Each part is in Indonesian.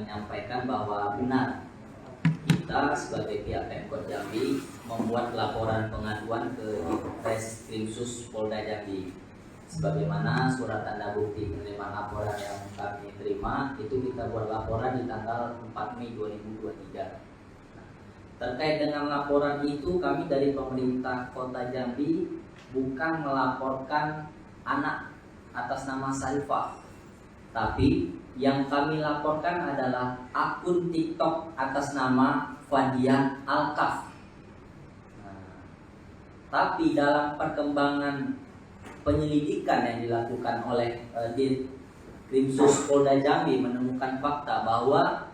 menyampaikan bahwa benar kita sebagai pihak Pemkot Jambi membuat laporan pengaduan ke Reskrimsus Polda Jambi. Sebagaimana surat tanda bukti penerimaan laporan yang kami terima, itu kita buat laporan di tanggal 4 Mei 2023. Terkait dengan laporan itu, kami dari pemerintah Kota Jambi bukan melaporkan anak atas nama Sarifah, tapi yang kami laporkan adalah akun TikTok atas nama Fadia Alkaf. Tapi dalam perkembangan penyelidikan yang dilakukan oleh Ditkrimsus Polda Jambi menemukan fakta bahwa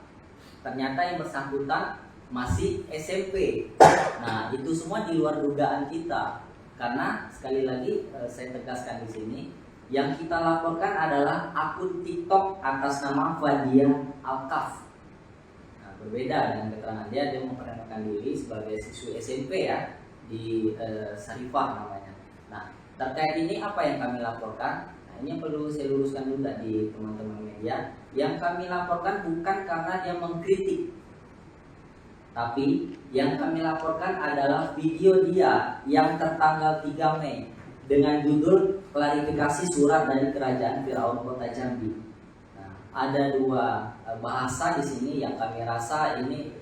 ternyata yang bersangkutan masih SMP. Nah, itu semua di luar dugaan kita. Karena sekali lagi saya tegaskan di sini, yang kita laporkan adalah akun TikTok atas nama Fadia Alkaf. Nah, berbeda dengan keterangan dia memperkenalkan diri sebagai siswi SMP ya di Sarifah namanya. Nah, terkait ini apa yang kami laporkan? Nah, ini yang perlu saya luruskan dulu di teman-teman media. Yang kami laporkan bukan karena dia mengkritik, tapi yang kami laporkan adalah video dia yang tertanggal 3 Mei dengan judul klarifikasi surat dari Kerajaan Firaun Kota Jambi. Nah, ada dua bahasa di sini yang kami rasa ini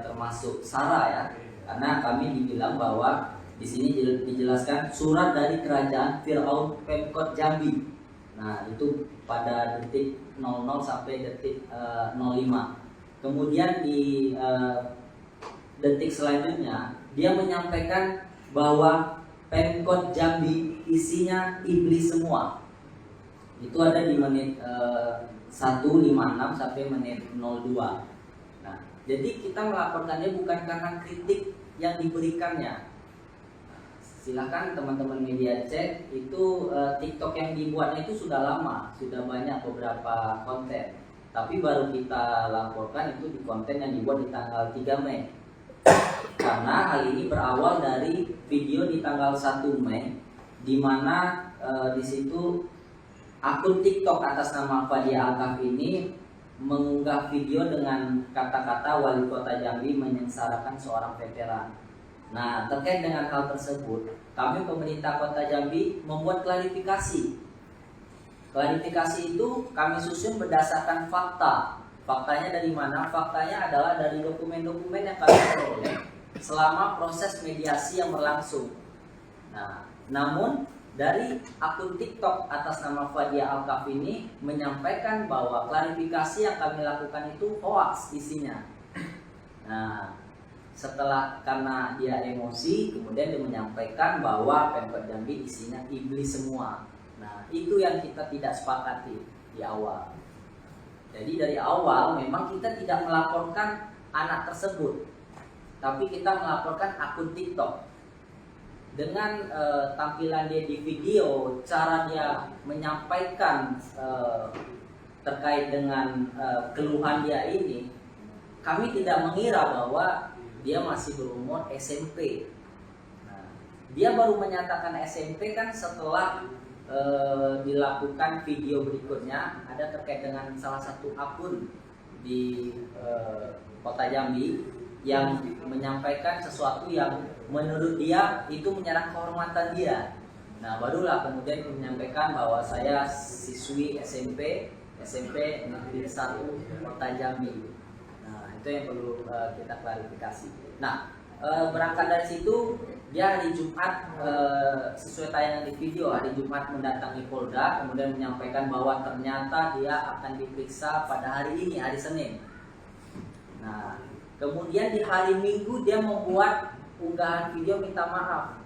termasuk sara ya, karena kami dibilang bahwa di sini dijelaskan surat dari Kerajaan Firaun Pemkot Jambi. Nah, itu pada detik 00 sampai detik 05. Kemudian di detik selanjutnya dia menyampaikan bahwa Pemkot Jambi isinya iblis semua. Itu ada di menit 1.56 sampai menit 02. Nah, jadi kita melaporkannya bukan karena kritik yang diberikannya. Silakan teman-teman media cek, itu TikTok yang dibuatnya itu sudah lama, sudah banyak beberapa konten. Tapi baru kita laporkan itu di konten yang dibuat di tanggal 3 Mei. Karena hal ini berawal dari video di tanggal 1 Mei, di mana di situ akun TikTok atas nama Fadia Alkaf ini mengunggah video dengan kata-kata wali kota Jambi menyengsarakan seorang veteran. Nah, terkait dengan hal tersebut, kami pemerintah Kota Jambi membuat klarifikasi. Klarifikasi itu kami susun berdasarkan fakta. Faktanya dari mana? Faktanya adalah dari dokumen-dokumen yang kami peroleh selama proses mediasi yang berlangsung. Nah, namun dari akun TikTok atas nama Fadia Alkaf ini menyampaikan bahwa klarifikasi yang kami lakukan itu hoax isinya. Nah, karena dia emosi, kemudian dia menyampaikan bahwa Pemkot Jambi isinya iblis semua. Nah, itu yang kita tidak sepakati di awal. Jadi dari awal memang kita tidak melaporkan anak tersebut, tapi kita melaporkan akun TikTok. Dengan tampilan dia di video, cara dia menyampaikan terkait dengan keluhan dia ini, kami tidak mengira bahwa dia masih berumur SMP. Nah, dia baru menyatakan SMP kan setelah dilakukan video berikutnya, ada terkait dengan salah satu akun di Kota Jambi yang menyampaikan sesuatu yang menurut dia itu menyerang kehormatan dia. Nah, barulah kemudian menyampaikan bahwa saya siswi SMP Negeri 1 Kota Jambi. Nah, itu yang perlu kita klarifikasi. Nah, berangkat dari situ, dia hari Jumat sesuai tayangan di video, hari Jumat mendatangi Polda, kemudian menyampaikan bahwa ternyata dia akan diperiksa pada hari ini, hari Senin. Nah, kemudian di hari Minggu dia membuat unggahan video minta maaf.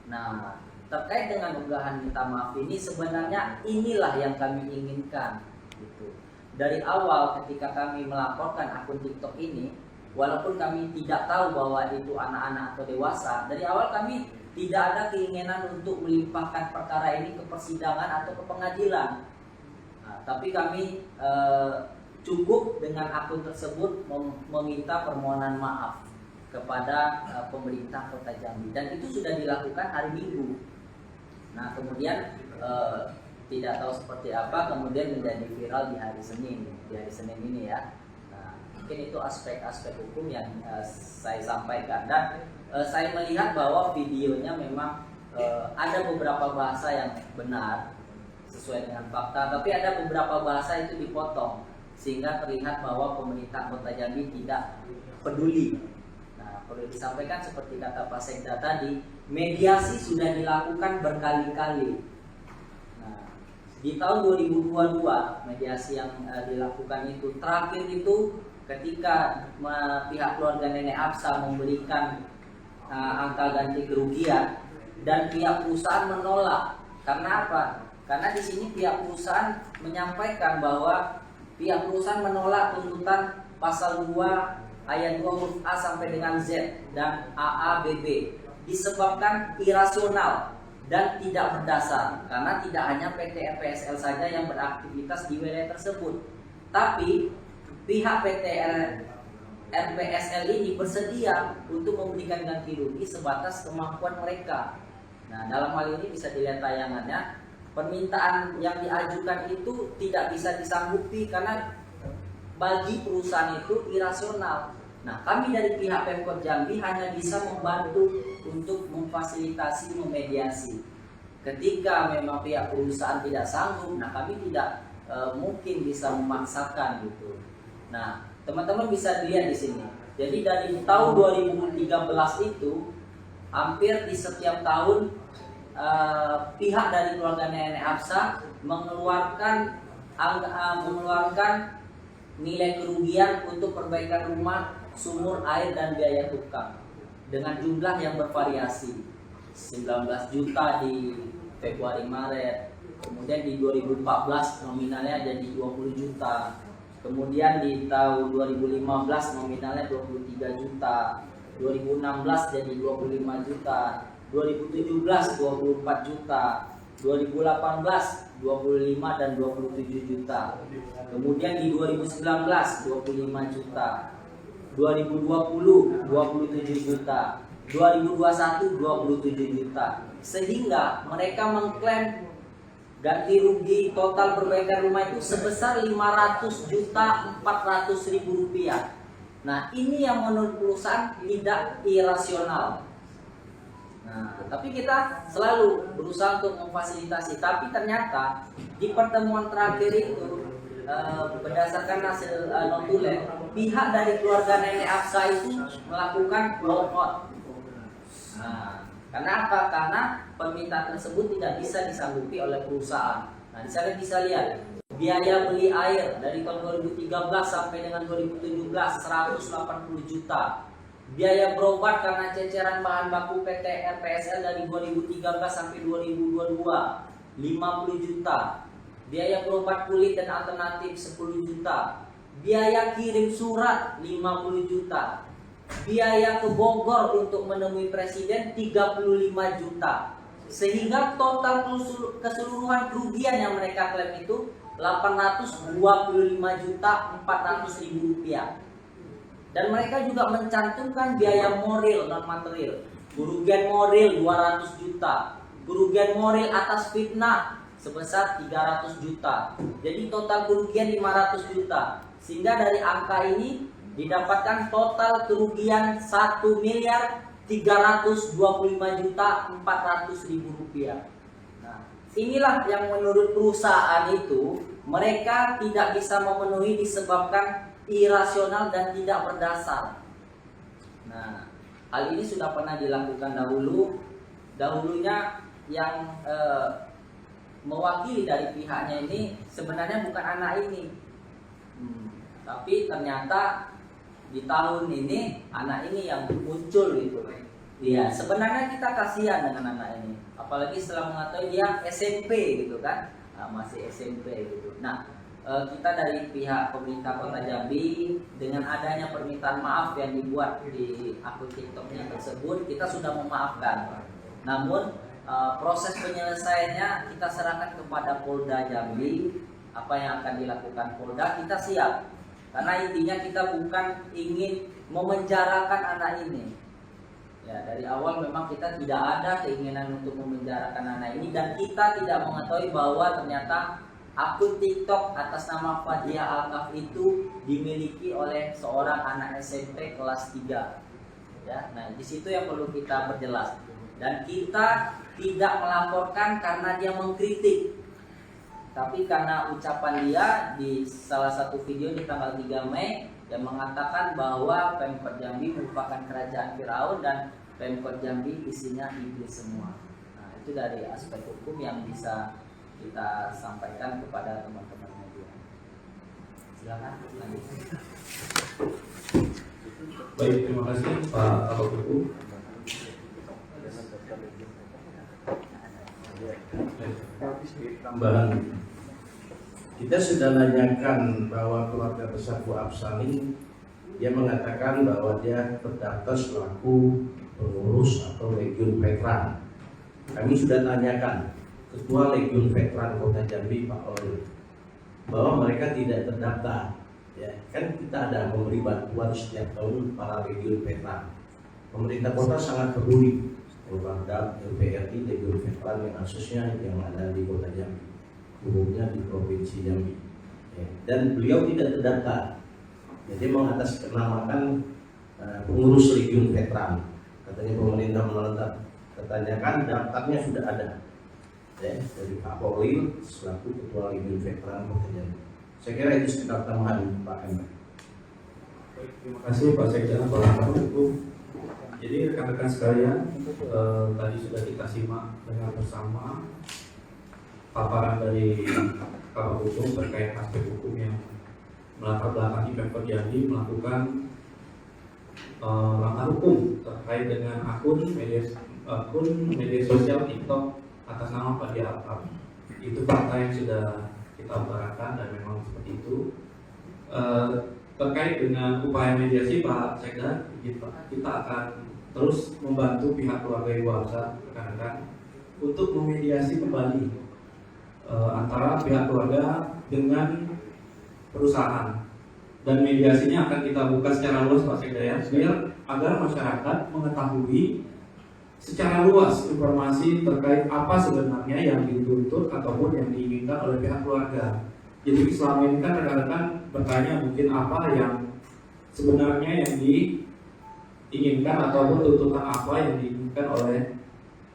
Nah, terkait dengan unggahan minta maaf ini, sebenarnya inilah yang kami inginkan. Gitu. Dari awal ketika kami melaporkan akun TikTok ini, walaupun kami tidak tahu bahwa itu anak-anak atau dewasa, dari awal kami tidak ada keinginan untuk melimpahkan perkara ini ke persidangan atau ke pengadilan. Nah, tapi kami cukup dengan akun tersebut meminta permohonan maaf kepada pemerintah Kota Jambi, dan itu sudah dilakukan hari Minggu. Nah, kemudian tidak tahu seperti apa, kemudian menjadi viral di hari Senin ini ya. Nah, mungkin itu aspek-aspek hukum yang saya sampaikan, dan saya melihat bahwa videonya memang ada beberapa bahasa yang benar sesuai dengan fakta, tapi ada beberapa bahasa itu dipotong sehingga terlihat bahwa pemerintah Kota Jambi tidak peduli. Nah, perlu disampaikan seperti kata Pak Sekda tadi, mediasi sudah dilakukan berkali-kali. Nah, di tahun 2022 mediasi yang dilakukan itu terakhir itu ketika pihak keluarga Nenek Absa memberikan angka ganti kerugian dan pihak perusahaan menolak. Karena apa? Karena di sini pihak perusahaan menyampaikan bahwa pihak perusahaan menolak tuntutan pasal 2 ayat 2 huruf A sampai dengan Z dan AABB disebabkan irasional dan tidak berdasar, karena tidak hanya PT RPSL saja yang beraktivitas di wilayah tersebut, tapi pihak PT RPSL ini bersedia untuk memberikan ganti rugi sebatas kemampuan mereka. Nah, dalam hal ini bisa dilihat tayangannya, permintaan yang diajukan itu tidak bisa disanggupi karena bagi perusahaan itu irasional. Nah, kami dari pihak Pemkot Jambi hanya bisa membantu untuk memfasilitasi, memediasi. Ketika memang pihak perusahaan tidak sanggup, nah kami tidak mungkin bisa memaksakan gitu. Nah, teman-teman bisa lihat di sini. Jadi dari tahun 2013 itu hampir di setiap tahun pihak dari keluarga Nenek Absa mengeluarkan nilai kerugian untuk perbaikan rumah, sumur air dan biaya tukang dengan jumlah yang bervariasi. 19 juta di Februari Maret, kemudian di 2014 nominalnya jadi 20 juta. Kemudian di tahun 2015 nominalnya 23 juta, 2016 jadi 25 juta, 2017 24 juta, 2018 25 dan 27 juta. Kemudian di 2019 25 juta, 2020 27 juta, 2021 27 juta. Sehingga mereka mengklaim ganti rugi total perbaikan rumah itu sebesar 500.400.000 rupiah. Nah, ini yang menurut perusahaan tidak irasional. Nah, tapi kita selalu berusaha untuk memfasilitasi. Tapi ternyata di pertemuan terakhir itu berdasarkan hasil notulen, pihak dari keluarga Nenek Absa itu melakukan walkout. Nah, karena apa? Karena permintaan tersebut tidak bisa disanggupi oleh perusahaan. Nah, di sana bisa lihat biaya beli air dari tahun 2013 sampai dengan 2017 180 juta. Biaya berobat karena ceceran bahan baku PT RPSL dari 2013 sampai 2022 50 juta. Biaya berobat kulit dan alternatif 10 juta. Biaya kirim surat 50 juta. Biaya ke Bogor untuk menemui presiden 35 juta. Sehingga total keseluruhan kerugian yang mereka klaim itu 825.400.000 rupiah. Dan mereka juga mencantumkan biaya moral non material. Kerugian moral 200 juta. Kerugian moral atas fitnah sebesar 300 juta. Jadi total kerugian 500 juta. Sehingga dari angka ini didapatkan total kerugian 1.325.400.000 rupiah. Nah, inilah yang menurut perusahaan itu mereka tidak bisa memenuhi disebabkan irasional dan tidak berdasar. Nah, hal ini sudah pernah dilakukan dahulunya yang mewakili dari pihaknya ini sebenarnya bukan anak ini, tapi ternyata di tahun ini anak ini yang muncul gitu. Iya, sebenarnya kita kasihan dengan anak ini, apalagi setelah mengetahui dia SMP gitu kan, masih SMP gitu. Nah, kita dari pihak pemerintah Kota Jambi dengan adanya permintaan maaf yang dibuat di akun TikToknya tersebut, kita sudah memaafkan. Namun proses penyelesaiannya kita serahkan kepada Polda Jambi. Apa yang akan dilakukan Polda kita siap. Karena intinya kita bukan ingin memenjarakan anak ini. Ya, dari awal memang kita tidak ada keinginan untuk memenjarakan anak ini, dan kita tidak mengetahui bahwa ternyata akun TikTok atas nama Fadia Alkaf itu dimiliki oleh seorang anak SMP kelas 3. Ya, nah di situ yang perlu kita perjelas. Dan kita tidak melaporkan karena dia mengkritik, tapi karena ucapan dia di salah satu video di tanggal 3 Mei yang mengatakan bahwa Pemkot Jambi merupakan kerajaan Firaun dan Pemkot Jambi isinya iblis semua. Nah, itu dari aspek hukum yang bisa kita sampaikan kepada teman-teman media. Silakan lanjut. Baik, terima kasih Pak Kabak Hukum. Tambahan, kita sudah nanyakan bahwa keluarga besar Bu Absaling, dia mengatakan bahwa dia terdaftar selaku pengurus atau Legiun Veteran. Kami sudah tanyakan Ketua Legiun Veteran Kota Jambi Pak Oli bahwa mereka tidak terdaftar. Ya, kan kita ada memberi bantuan setiap tahun para Legiun Veteran. Pemerintah kota sangat peduli terhadap LVRI Legiun Veteran yang khususnya yang ada di Kota Jambi, umumnya di Provinsi Jambi. Ya, dan beliau tidak terdaftar. Jadi mengatasnamakan pengurus Legiun Veteran. Katanya pemerintah menetap. Ketanyakan daftarnya sudah ada. Ya, dari Pak Polri selaku Ketua Legiun Veteran Kota Jambi. Saya kira itu sekitar tambahan Pak Emre. Baik, terima kasih Pak Sekda, Pak Kabak Hukum. Jadi rekan-rekan sekalian, tadi sudah kita simak dengan bersama paparan dari Kabak Hukum terkait aspek hukum yang melatar belakangi Pemkot Jambi melakukan langkah hukum terkait dengan akun media sosial TikTok atas nama Fadia Alkaf. Itu fakta yang sudah kita utarakan dan memang seperti itu. Terkait dengan upaya mediasi Pak Sekda, kita akan terus membantu pihak keluarga Ibu Absa, rekan-rekan, untuk memediasi kembali antara pihak keluarga dengan perusahaan. Dan mediasinya akan kita buka secara luas Pak Sekda ya, biar agar masyarakat mengetahui secara luas informasi terkait apa sebenarnya yang dituntut ataupun yang diinginkan oleh pihak keluarga. Jadi selama ini kan rekan-rekan bertanya mungkin apa yang sebenarnya yang diinginkan ataupun tuntutan apa yang diinginkan oleh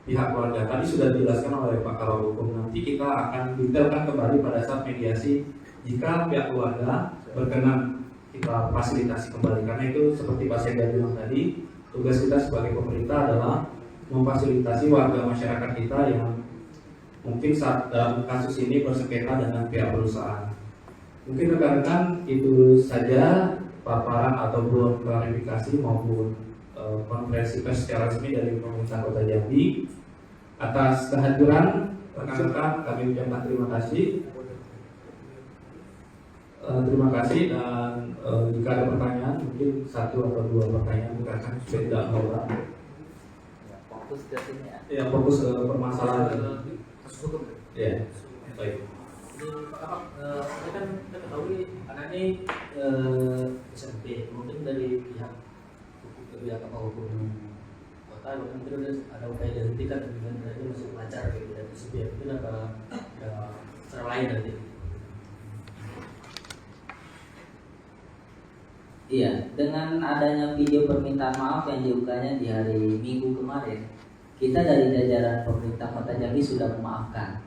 pihak keluarga. Tadi sudah dijelaskan oleh Pak Kabak Hukum. Nanti kita akan detailkan kembali pada saat mediasi. Jika pihak keluarga berkenan, kita fasilitasi kembali. Karena itu seperti Pak Sekda bilang tadi, tugas kita sebagai pemerintah adalah memfasilitasi warga masyarakat kita yang mungkin saat dalam kasus ini bersengketa dengan pihak perusahaan. Mungkin rekan-rekan itu saja paparan ataupun klarifikasi maupun konferensi pers secara resmi dari pemerintah Kota Jambi. Atas kehadiran rekan-rekan kami ucapkan terima kasih. Terima kasih dan jika ada pertanyaan mungkin satu atau dua pertanyaan rekan-rekan supaya tidak mengulang. Fokus ke sini ya. Ya, fokus ke permasalahan. Ya, baik. Pak Kabak, saya kan kita ketahui anak ini SMP, mungkin dari pihak Kabak Hukum kota, bahkan mungkin ada upaya dihentikan dengan itu masih pelajar gitu dari SMP, mungkin ada cara lain nanti. Iya, dengan adanya video permintaan maaf yang diunggahnya di hari Minggu kemarin, kita dari jajaran pemerintah Kota Jambi sudah memaafkan.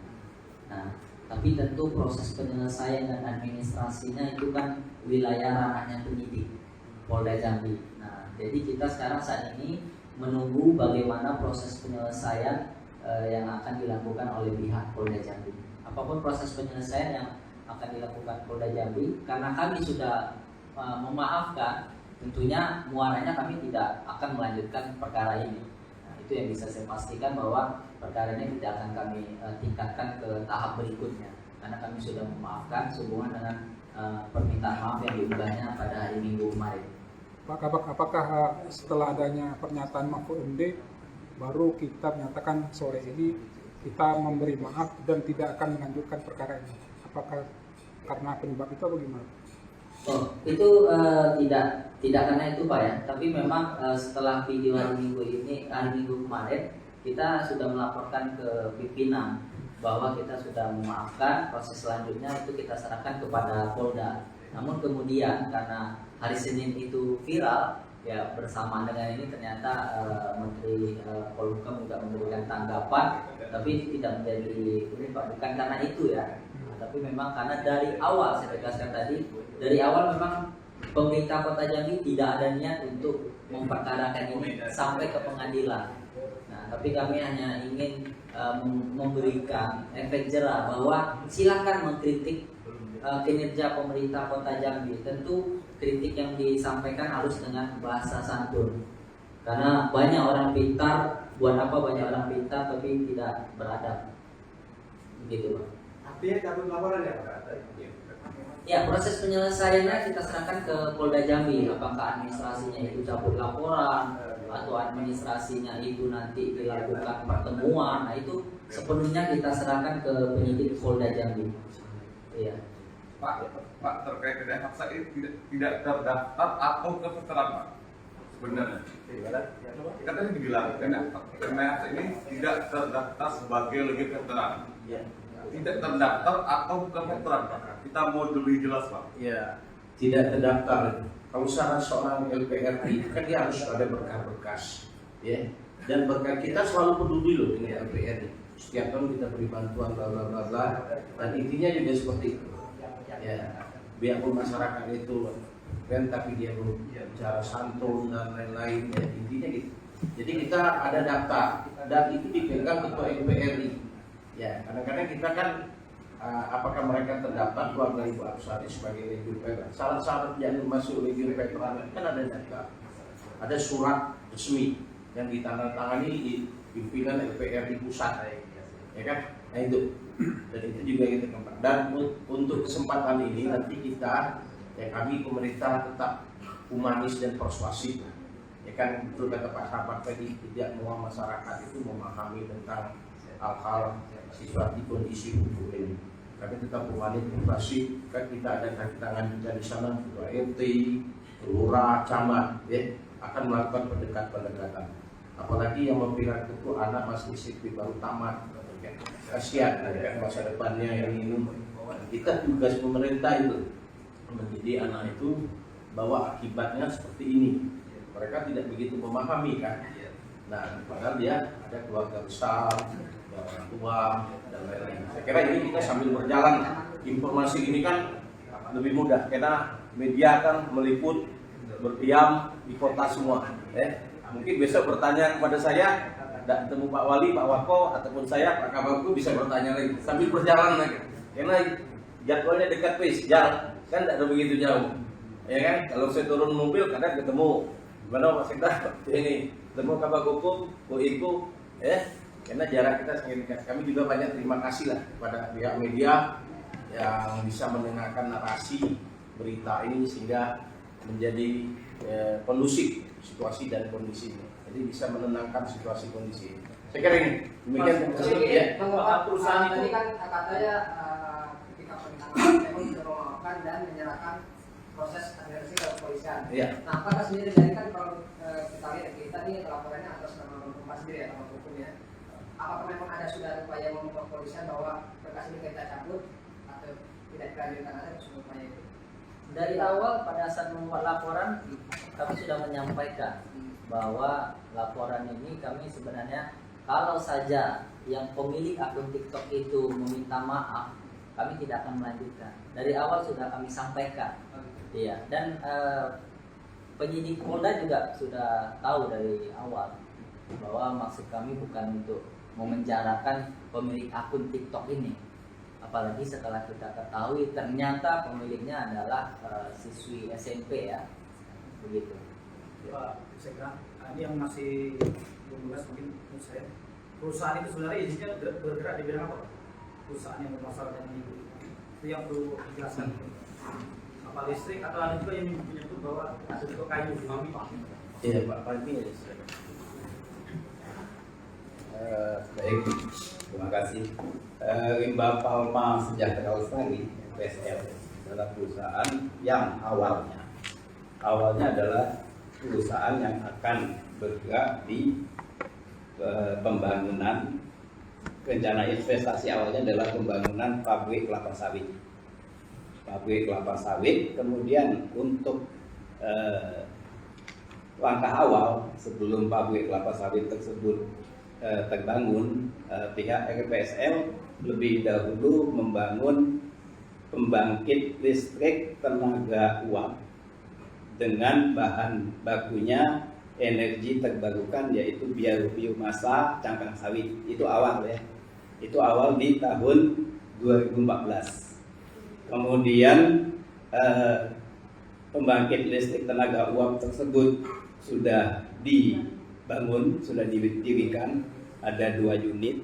Nah, tapi tentu proses penyelesaian dan administrasinya itu kan wilayah ranahnya penyidik Polda Jambi. Nah, jadi kita sekarang saat ini menunggu bagaimana proses penyelesaian yang akan dilakukan oleh pihak Polda Jambi. Apapun proses penyelesaian yang akan dilakukan Polda Jambi, karena kami sudah memaafkan, tentunya muaranya kami tidak akan melanjutkan perkara ini. Nah, itu yang bisa saya pastikan bahwa perkara ini tidak akan kami tingkatkan ke tahap berikutnya, karena kami sudah memaafkan sehubungan dengan permintaan maaf yang diunggahnya pada hari Minggu kemarin. Pak Kabak, apakah setelah adanya pernyataan Mahfud MD baru kita menyatakan sore ini kita memberi maaf dan tidak akan melanjutkan perkara ini? Apakah karena penyebab itu atau gimana? Oh, itu tidak karena itu Pak ya, tapi memang setelah video hari Minggu kemarin kita sudah melaporkan ke pimpinan bahwa kita sudah memaafkan. Proses selanjutnya itu kita serahkan kepada Polda. Namun kemudian karena hari Senin itu viral, ya bersamaan dengan ini ternyata Menteri Polhukam juga memberikan tanggapan, tapi tidak menjadi ini Pak, bukan karena itu ya, tapi memang karena dari awal saya tegaskan tadi, dari awal memang pemerintah Kota Jambi tidak ada niat untuk memperkarakan ini sampai ke pengadilan. Nah, tapi kami hanya ingin memberikan efek jerah bahwa silakan mengkritik kinerja pemerintah Kota Jambi. Tentu kritik yang disampaikan harus dengan bahasa santun, karena banyak orang pintar, buat apa banyak orang pintar tapi tidak beradab, begitu Pak. Artinya cabut laporan ya Pak? Ya, proses penyelesaiannya kita serahkan ke Polda Jambi. Apakah administrasinya itu cabut laporan atau administrasinya itu nanti dilakukan pertemuan, nah itu sepenuhnya kita serahkan ke penyidik Polda Jambi. Iya. Pak terkait dengan fakta ini tidak terdaftar atau keterangan Pak sebenarnya. Kita tadi dibilang karena ini tidak terdaftar sebagai legit keterangan. Tidak terdaftar atau keterangan Pak. Kita mau lebih jelas Pak. Ya, tidak terdaftar. Kalau syarat seorang LPRI kan dia harus ada berkas-berkas, ya. Dan berkas kita selalu peduli loh dengan LPRI. Setiap tahun kita beri bantuan bla bla bla bla. Dan intinya juga seperti itu. Ya, biarpun masyarakat itu kan, tapi dia bicara santun dan lain-lain, ya intinya gitu. Jadi kita ada daftar dan itu dipegang ketua LPRI. Ya, kadang-kadang kita kan apakah mereka terdaftar keluarga Ibu Absari sebagai legion veteran. Syarat yang masuk legion veteran kan ada data, ada surat resmi yang ditandatangani di pimpinan LPRI pusat, ya kan? Nah itu, dan itu juga kita kembang. Dan untuk kesempatan ini nanti kita, ya kami pemerintah tetap humanis dan persuasif, ya kan? Betul kata Pak Sahabat tadi, tidak semua masyarakat itu memahami tentang hal-hal situasi kondisi hukum ini. Kami tetap humanis persuasif, kan kita ada kaki tangan juga di sana, ketua RT, lurah, camat, ya akan melakukan pendekatan. Apalagi yang mempirak itu anak masih sipil baru tamat, ya. Kasihan kan masa depannya yang ini. Kita tugas pemerintah itu mendidik anak itu bahwa akibatnya seperti ini. Mereka tidak begitu memahami kan. Nah, padahal dia ada keluarga besar, orang tua dan lain-lain. Saya kira ini kita sambil berjalan. Informasi ini kan lebih mudah karena media kan meliput berdiam di kota semua. Mungkin besok bertanya kepada saya, tidak ketemu Pak Wali, Pak Wako, ataupun saya, Pak Kabagku bisa bertanya lagi sambil berjalan lagi. Karena jadwalnya dekat wis, jalan kan tidak begitu jauh. Ya kan? Kalau saya turun mobil kadang ketemu gimana Pak Sekda ini ketemu Kabagku, Bu Iku, karena jarak kita sangat dekat. Kami juga banyak terima kasih lah kepada pihak media yang bisa mendengarkan narasi berita ini sehingga menjadi kondusif situasi dan kondisi ini. Jadi bisa menenangkan situasi kondisi ini. Saya kira ini demikian. Perusahaan tadi kan katanya ketika penanganan sudah memaafkan dan menyerahkan proses administrasi ke kepolisian. Iya. Nah, apakah sendiri dari kan kalau kita lihat kita ini laporannya atas nama Bapak sendiri ya, nama hukumnya. Apakah memang ada sudah upaya membuat kepolisian bahwa berkas ini kita cabut atau tidak dilanjutkan, ada upaya itu? Dari awal pada saat membuat laporan kami sudah menyampaikan bahwa laporan ini kami sebenarnya kalau saja yang pemilik akun TikTok itu meminta maaf, kami tidak akan melanjutkan. Dari awal sudah kami sampaikan. Iya, dan penyidik Polda juga sudah tahu dari awal bahwa maksud kami bukan untuk memenjarakan pemilik akun TikTok ini. Apalagi setelah kita ketahui ternyata pemiliknya adalah siswi SMP ya, begitu. Pak Sekda, ini yang masih belum jelas mungkin menurut saya. Perusahaan itu sebenarnya izinnya bergerak di bidang apa? Perusahaan yang bermasalah dengan itu yang perlu dijelaskan. Apa listrik atau ada juga yang menyebut bahwa ada juga kayu di bumi Pak? Iya Pak, pagi ya. Baik, terima kasih. Rimba Palma Sejahtera Australia (PSL) adalah perusahaan yang awalnya adalah perusahaan yang akan bergerak di pembangunan rencana investasi awalnya adalah pembangunan pabrik kelapa sawit. Kemudian untuk langkah awal sebelum pabrik kelapa sawit tersebut terbangun, pihak RPSL lebih dahulu membangun pembangkit listrik tenaga uap dengan bahan bakunya energi terbarukan, yaitu biomasa cangkang sawit. Itu awal ya, itu awal di tahun 2014. Kemudian pembangkit listrik tenaga uap tersebut sudah dibangun, sudah didirikan, ada 2 unit,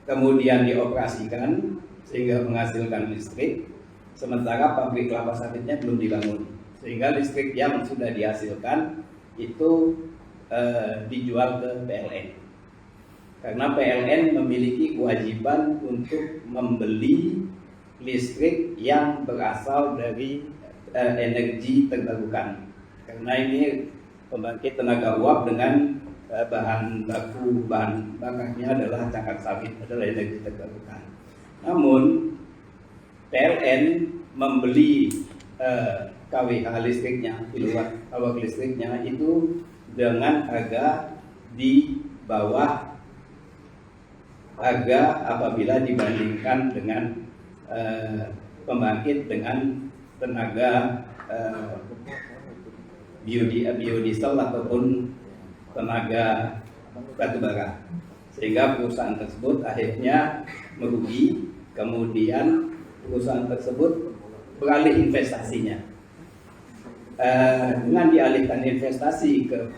kemudian dioperasikan sehingga menghasilkan listrik, sementara pabrik kelapa sawitnya belum dibangun, sehingga listrik yang sudah dihasilkan itu dijual ke PLN, karena PLN memiliki kewajiban untuk membeli listrik yang berasal dari energi terbarukan, karena ini pembangkit tenaga uap dengan bahan bakarnya adalah cangkang sawit, adalah energi terbarukan. Namun PLN membeli KWH listriknya, kilowatt hour listriknya itu dengan harga di bawah harga apabila dibandingkan dengan pembangkit dengan tenaga biodiesel ataupun tenaga batubara, sehingga perusahaan tersebut akhirnya merugi. Kemudian perusahaan tersebut beralih investasinya, dengan dialihkan investasi ke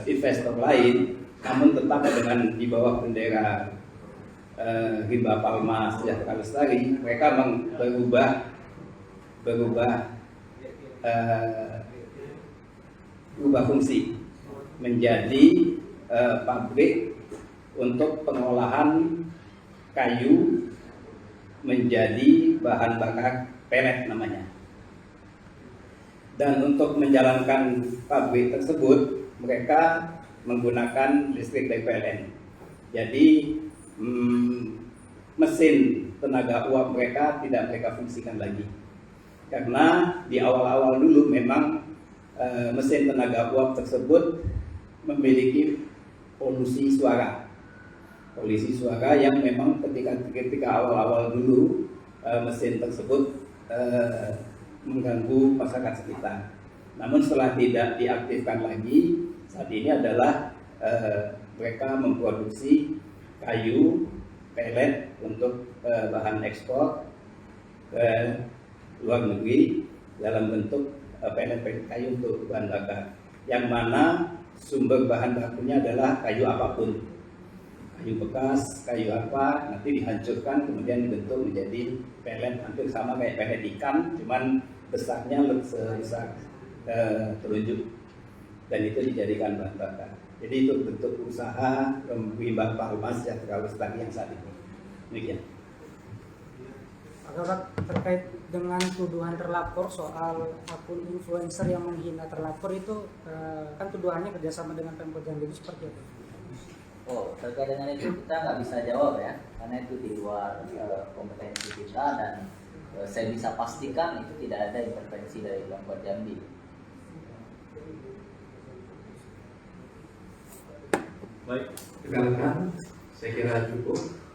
investor lain, namun tetap dengan di bawah bendera Rimba Palma Sejahtera Lestari. Mereka berubah fungsi menjadi pabrik untuk pengolahan kayu menjadi bahan bakar pelet namanya. Dan untuk menjalankan pabrik tersebut mereka menggunakan listrik dari PLN. Jadi mesin tenaga uap mereka tidak mereka fungsikan lagi, karena di awal-awal dulu memang mesin tenaga uap tersebut memiliki polusi suara yang memang ketika awal-awal dulu mesin tersebut mengganggu masyarakat sekitar. Namun setelah tidak diaktifkan lagi, saat ini adalah mereka memproduksi kayu pelet untuk bahan ekspor ke luar negeri dalam bentuk pelet kayu untuk bahan bakar, yang mana sumber bahan bakunya adalah kayu apapun, kayu bekas, kayu apa, nanti dihancurkan kemudian dibentuk menjadi pelet, hampir sama kayak pelet ikan, cuman besarnya lebih sebesar telunjuk, dan itu dijadikan bahan bakar. Jadi itu bentuk usaha Rimba Palma Sejahtera Lestari yang saat ini. Demikian. Pak, terkait dengan tuduhan terlapor soal akun influencer yang menghina terlapor itu, kan tuduhannya kerjasama dengan Pemkot Jambi, itu seperti apa? Oh, terkait dengan itu kita nggak bisa jawab ya, karena itu di luar kompetensi kita, dan saya bisa pastikan itu tidak ada intervensi dari Pemkot Jambi. Baik, rekan-rekan, saya kira cukup.